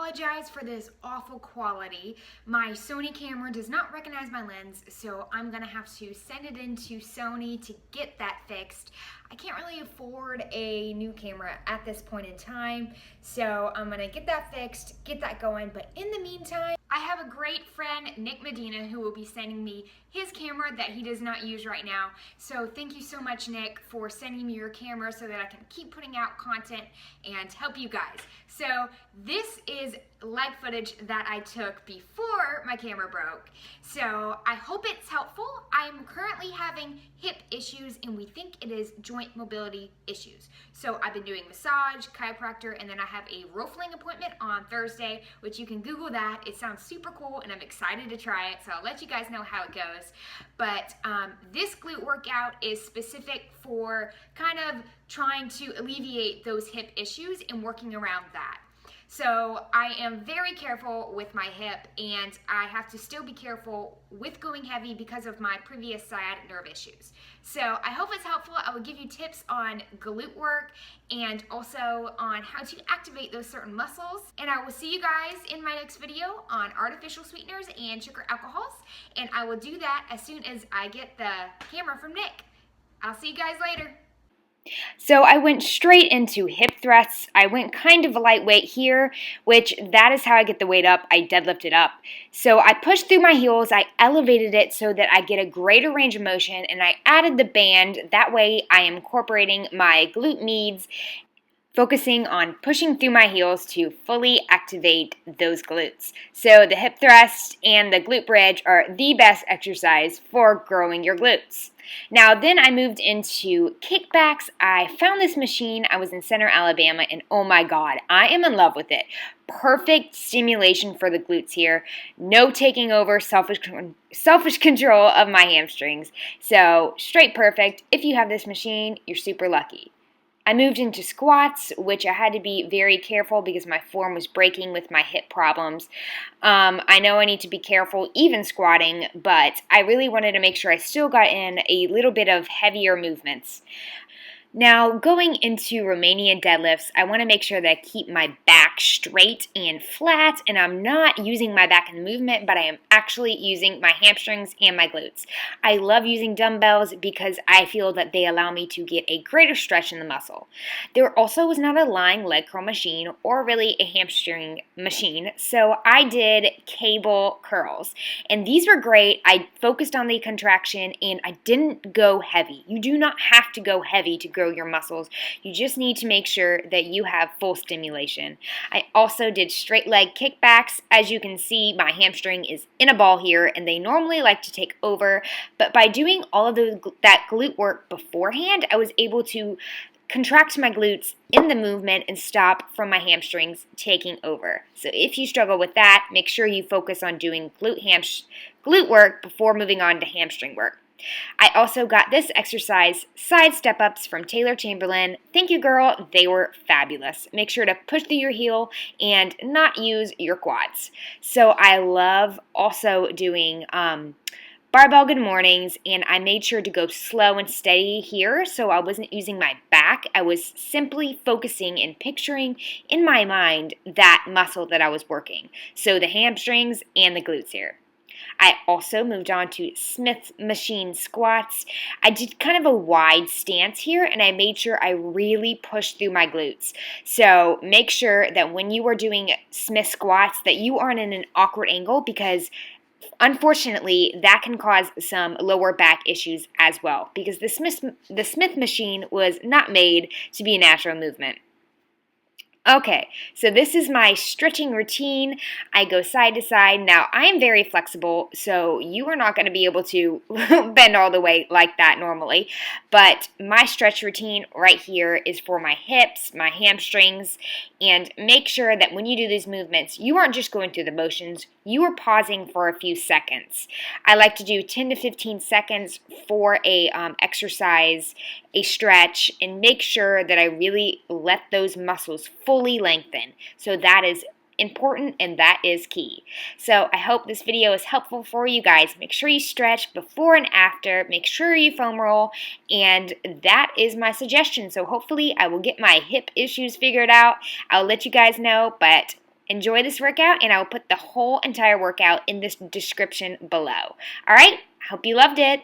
apologize for this awful quality. My Sony camera does not recognize my lens, so I'm gonna have to send it into Sony to get that fixed. I can't really afford a new camera at this point in time, so I'm gonna get that fixed, get that going, but in the meantime, I have a great friend, Nick Medina, who will be sending me his camera that he does not use right now. So thank you so much, Nick, for sending me your camera so that I can keep putting out content and help you guys. So this is live footage that I took before my camera broke. So I hope it's helpful. I'm currently having hip issues and we think it is joint mobility issues. So I've been doing massage, chiropractor, and then I have a Rofling appointment on Thursday, which you can Google that. It sounds super cool and I'm excited to try it. So I'll let you guys know how it goes. But this glute workout is specific for kind of trying to alleviate those hip issues and working around that. So I am very careful with my hip and I have to still be careful with going heavy because of my previous sciatic nerve issues. So I hope it's helpful. I will give you tips on glute work and also on how to activate those certain muscles. And I will see you guys in my next video on artificial sweeteners and sugar alcohols. And I will do that as soon as I get the camera from Nick. I'll see you guys later. So I went straight into hip thrusts. I went kind of lightweight here, which that is how I get the weight up. I deadlifted up. So I pushed through my heels. I elevated it so that I get a greater range of motion, and I added the band. That way I am incorporating my glute meads, focusing on pushing through my heels to fully activate those glutes. So the hip thrust and the glute bridge are the best exercise for growing your glutes. Now then I moved into kickbacks. I found this machine. I was in Center, Alabama, and oh my God, I am in love with it. Perfect stimulation for the glutes here. No taking over selfish control of my hamstrings. So straight perfect. If you have this machine, you're super lucky. I moved into squats, which I had to be very careful because my form was breaking with my hip problems. I know I need to be careful even squatting, but I really wanted to make sure I still got in a little bit of heavier movements. Now, going into Romanian deadlifts, I want to make sure that I keep my back straight and flat, and I'm not using my back in the movement, but I am actually using my hamstrings and my glutes. I love using dumbbells because I feel that they allow me to get a greater stretch in the muscle. There also was not a lying leg curl machine or really a hamstring machine, so I did cable curls, and these were great. I focused on the contraction, and I didn't go heavy. You do not have to go heavy to grow your muscles. You just need to make sure that you have full stimulation. I also did straight leg kickbacks. As you can see, my hamstring is in a ball here and they normally like to take over, but by doing all of that glute work beforehand, I was able to contract my glutes in the movement and stop from my hamstrings taking over. So if you struggle with that, make sure you focus on doing glute work before moving on to hamstring work. I also got this exercise, side step-ups from Taylor Chamberlain. Thank you, girl. They were fabulous. Make sure to push through your heel and not use your quads. So I love also doing barbell good mornings, and I made sure to go slow and steady here, so I wasn't using my back. I was simply focusing and picturing in my mind that muscle that I was working. So the hamstrings and the glutes here. I also moved on to Smith machine squats. I did kind of a wide stance here, and I made sure I really pushed through my glutes. So make sure that when you are doing Smith squats that you aren't in an awkward angle, because unfortunately that can cause some lower back issues as well, because the Smith machine was not made to be a natural movement. Okay, so this is my stretching routine. I go side to side. Now, I am very flexible, so you are not going to be able to bend all the way like that normally. But my stretch routine right here is for my hips, my hamstrings, and make sure that when you do these movements, you aren't just going through the motions, you are pausing for a few seconds. I like to do 10 to 15 seconds for a exercise, a stretch, and make sure that I really let those muscles fully lengthen. So that is important and that is key. So I hope this video is helpful for you guys. Make sure you stretch before and after. Make sure you foam roll, and that is my suggestion. So hopefully I will get my hip issues figured out. I'll let you guys know, but Enjoy this workout, and I will put the whole entire workout in this description below. All right, hope you loved it.